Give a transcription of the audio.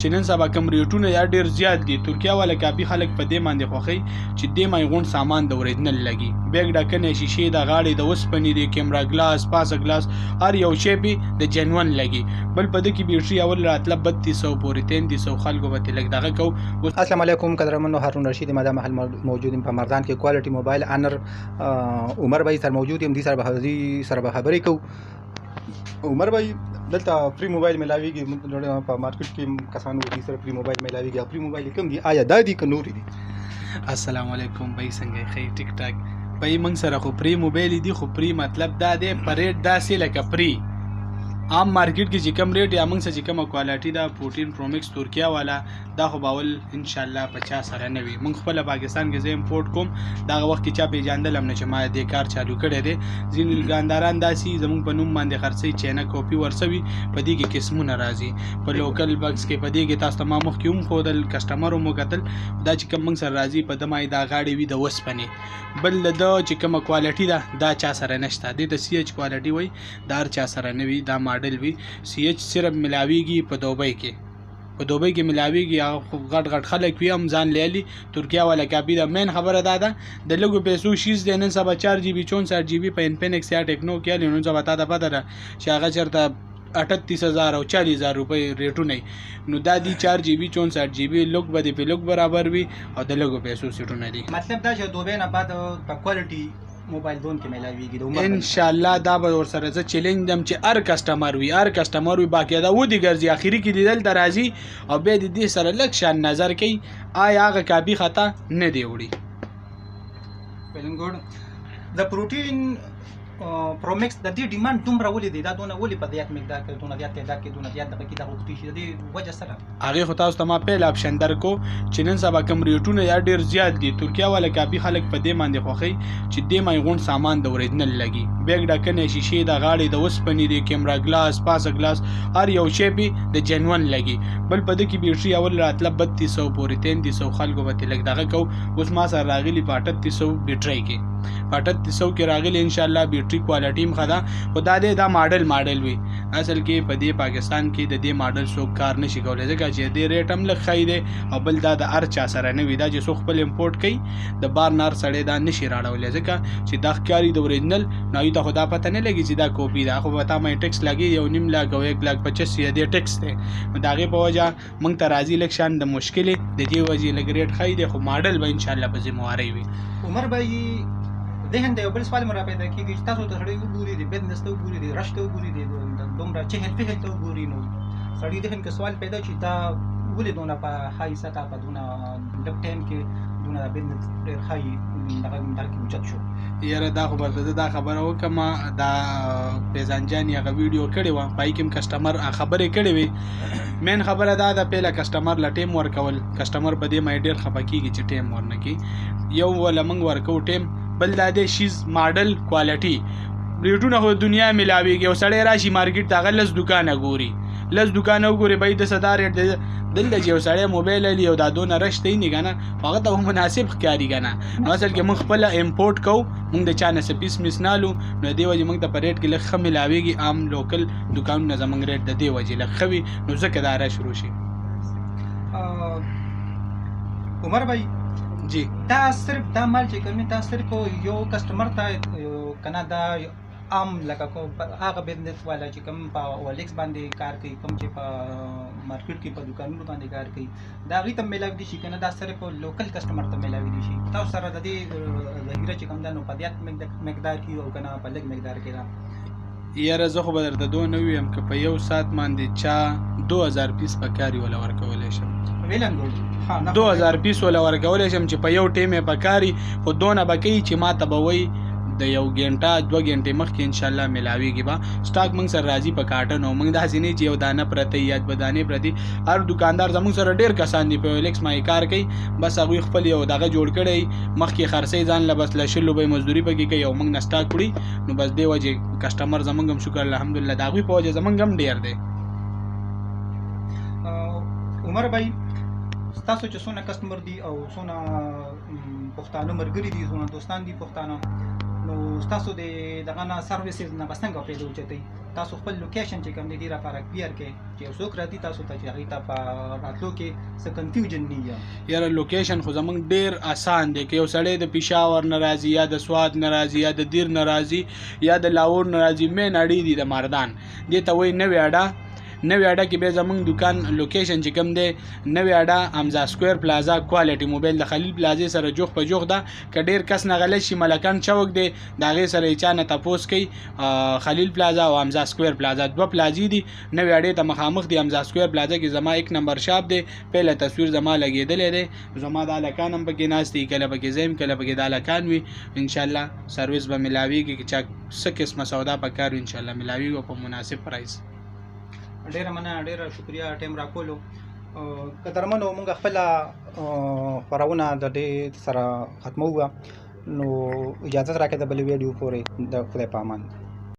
چې نن سبا کوم ریټونه یا ډیر زیات دي. ترکیه والا کافي خلک په دې باندې خوښوي چې دې مایغون سامان د اوریجنل لګي. بیګ ډکنې شیشې د غاړې د اوسپنې د کیمرا ګلاس پاسه ګلاس هر یو شی به د جنون لګي. بل په دې کې بیټري اول راتله 3200 پورې 3300 خلکو به لګ دغه کو. السلام علیکم قدرمنو هارون رشید ماده محل موجود په مردان کې کوالټي موبایل انر عمر بھائی سره موجود یم. دي سره به خبرې کو. عمر بھائی دلته فری موبایل ملاویږي په مارکیټ کې کسانو دي سره فری موبایل ملاویږي. فری موبایل کوم دي؟ آیا دا دي که نور دي؟ السلام علیکم بھائی څنګه خیر ټیک ټاک بھائی. موږ سره خو فری موبایل دي خو فری مطلب دا دی په ریټ داسې لکه فری عام مارکیټ کې چې کم ریټ یا موږ چې کومه کوالټي دا 14 پرو میکس ترکیه والا دا خو باول ان شاء الله 50 سره نه وي. موږ خپل پاکستان کې زه امپورټ کوم. دا وخت کې چا پیژاندل هم نه چې ما دې کار چالو کړی دی. ځینې لګانداران داسې زموږ په نوم باندې خرڅي چینه کاپي ورسوي. په دې کې قسمونه راځي په لوکل بکس کې. په دې کې تاسو ته ما مخکې هم ښودل کسټمر مو کتل دا چې کوم موږ سره راځي په دمای دا غاړې وي د وسپنې. بل د چې کومه کوالټي ده دا چا سره نشته. دې د سی ایچ کوالټي وای دا هر چا سره نه وي. دا ماډل وي سی ایچ صرف ملاویږي په دوبۍ کې. په دوبۍ کې ملاویږي. غټ غټ خلک وي هم ځان لیالي. ترکیه والا کاپي دا مین خبره دا ده د لږو پیسو شیز دی. نن سبا 4 جی بي 64 جی بي په انفینکس یا ټیکنو کې نن سبا تا ده پته ده چې هغه چېرته 38,000 او 40,000 روپۍ ریټونه نو دا دي 4 جی بي 64 جی بي لوک به په لوک برابر وي او د لږو پیسو سیټونه دي. مطلب دا چې دوبۍ نه بعد په کوالټي موبایل دون کې ملاویږي. ان شاء الله دا به ورسره زه چیلنج دم چې هر کسټمر وي باقي دا ودی ګرځي اخیری کې لیدل درازي او به دې سره لک شان نظر کوي آیا هغه کاپي خطا نه دی وړي. ویلنګ د پروتین پرو میکس د دې ډیماند دومره ولې دی؟ دا دونه ولې په زیات مقدار کې دونه زیات تعداد کې دونه زیات دغه کې د غوښتي شي د وجه سره هغه خو تاسو ته ما پیل اپشن درکو چې نن سبا کوم ریټونه یا ډیر زیات دي. ترکیه والا کاپي خلک په دې باندې خوښوي چې دې مایغون سامان د اوریجنل لګي. بیګ ډکنې شیشې د غاړې د اوسپنې د کیمرا ګلاس پاسه ګلاس هر یو شی به د جنون لګي. بل په دې کې بیټري اول راتله 3200 پورې 3300 خلکو به لګ دغه کو. اوس ما سره راغلی 3800 بیټري کې 3800 کې راغلی ان شاء الله. بیټري کوالټي هم خدا خدا دې دا ماډل وي. اصل کې په دې پاکستان کې د دې ماډل څوک کار نشي کولای ځکه چې دې ریټ هم لږ ښه دی او بل دا د هر چا سره نه وي. دا چې څوک خپل امپورټ کوي د بار نار سړی دا نشي راړولی ځکه چې دا ښکاري د اوریجنل نو ته خدا پته نه لګي چې دا کاپي ده. خو پتا مې ټیکس لګي 1.5 لاک او 1,85,000 دې ټیکس دی. د هغې په وجه موږ ته راځي لږ شان د مشکلې د دې وجې لږ ریټ ښه دی خو ماډل به ان شاء الله په ذمهوارۍ وي. عمر بھائی ذهن د یو بل سوال مرا پیدا کېږي چې تاسو ته سړی وګوري د بزنس ته وګوري د رش ته وګوري د دومره چهل پهل ته وګوري نو سړی ذهن کې سوال پیدا چې دا ولې دونه په هاي سطح په دونه لږ ټایم کې دونه بزنس ډېر هاي دغه کې اوچت شو. یاره دا خو به دا خبره وکړم دا پیزانجان هغه ویډیو کړې وه پای کې هم کسټمر خبرې کړې وې. مین خبره دا ده پهله کسټمر له ټیم ورکول. کسټمر په دې مې ډېر خفه کېږي چې ټیم ورنه کړي. یو وله موږ ورکو ټیم بل دا دی شیز ماډل کوالټي ریټونه خو دنیا ملاویږي. او سړی راشي مارکیټ ته هغه لس دکانه ګوري بھائی د صدا ریټ دلته چې یو سړی موبایل لري او دا دونه رش دی نه کنه هغه ته مناسب ښکاري کنه. نو اصل کې موږ خپل امپورټ کوو موږ د چا نه څه پیس میس نالو نو دې وجې موږ ته په ریټ کې لږ ښه ملاویږي. عام لوکل دکانونه زموږ ریټ د دې وجې لږ ښه وي نو ځکه دا رش شروع شي. عمر بھائی جی دا صرف دا مال چې کوم دا صرف یو کسٹمر ته کنه دا عام لکه کو هغه بزنس والا چې کوم په اولیکس باندې کار کوي کوم چې په مارکیټ کې په دکانونو باندې کار کوي دا غي ته ملاوي دي شي کنه دا صرف لوکل کسٹمر ته ملاوي دي شي. تاسو سره د دې ظاهره چې کوم دا نو په زیات مقدار کې او کنه په لږ مقدار کې را یاره زه خو به درته دوه نه ویم که په یو ساعت باندې چا 2000 پیس په کاري ولا ورکولی شم 2000 پیس ولا ورکولی شم چې په یو ټیم یې په کاري خو دونه به کوي چې ما ته به وایي د یو غنټه 2 غنټې مخکې ان شاء الله ملاویږي. به سټاک موږ سره راځي په کارټن او موږ داسې نه چې یو دانه پرته یا دوه دانې پرتې. هر دکاندار زموږ سره ډېر کسان دي په اولیکس مای کار کوي بس هغوی خپل یو دغه جوړ کړی مخکې خرڅوي ځان له بس له 100 روپۍ مزدوري پکې کوي او موږ نه سټاک وړي نو بس دې وجې کسټمر زموږ هم شکر الحمدلله د هغوی په وجه زموږ هم ډېر دی. عمر بھائی ستاسو چې څونه کسټمر دي او څونه پښتانه مرګري دي څونه دوستان دي پښتانه نو تاسو د دغه نه سرویسز نه بس څنګه پیدا وچتئ تاسو خپل لوکیشن چې کوم دی ډیره لپاره کلیر کړئ چې یو څوک راځي تاسو ته چې هغوی ته په راتلو کې څه کنفیوژن نه وي. یاره لوکیشن خو زمونږ ډیر آسان دی که یو سړی د پېښور نه راځي یا د سوات نه راځي یا د دیر نه راځي یا د لاهور نه راځي مین اډې دي د مردان دې ته وایي نوې اډه. نوې اډه کې بیا زمونږ دکان لوکیشن چې کوم دی نوې اډه حمزه سکویر پلازا کوالټي موبایل د خلیل پلازې سره جوخ په جوخ ده. که ډیر کس نه غلی شي ملکان چوک دی د هغې سره یې چا نه تپوس کوي خلیل پلازا او حمزه سکویر پلازا دوه پلازې دي. نوې اډې ته مخامخ دی حمزه سکویر پلازا کې زما 1 نمبر شاپ دی. پهله تصویر زما لګېدلی دی زما د هلکان هم پکې ناست دي کله پکې زه یم کله پکې د هلکان وي. انشاءالله سرویس به ملاویږي که چا څه قسمه سودا پکار وي انشاءالله ملاویږي په مناسب پرایس. ډیره مننه ډیره شکریا ټایم راکولو. قدرمنو مونږ خپله خپرونه د دې سره ختموو نو اجازه راکړئ د بلې ویډیو پورې د خدای په امان.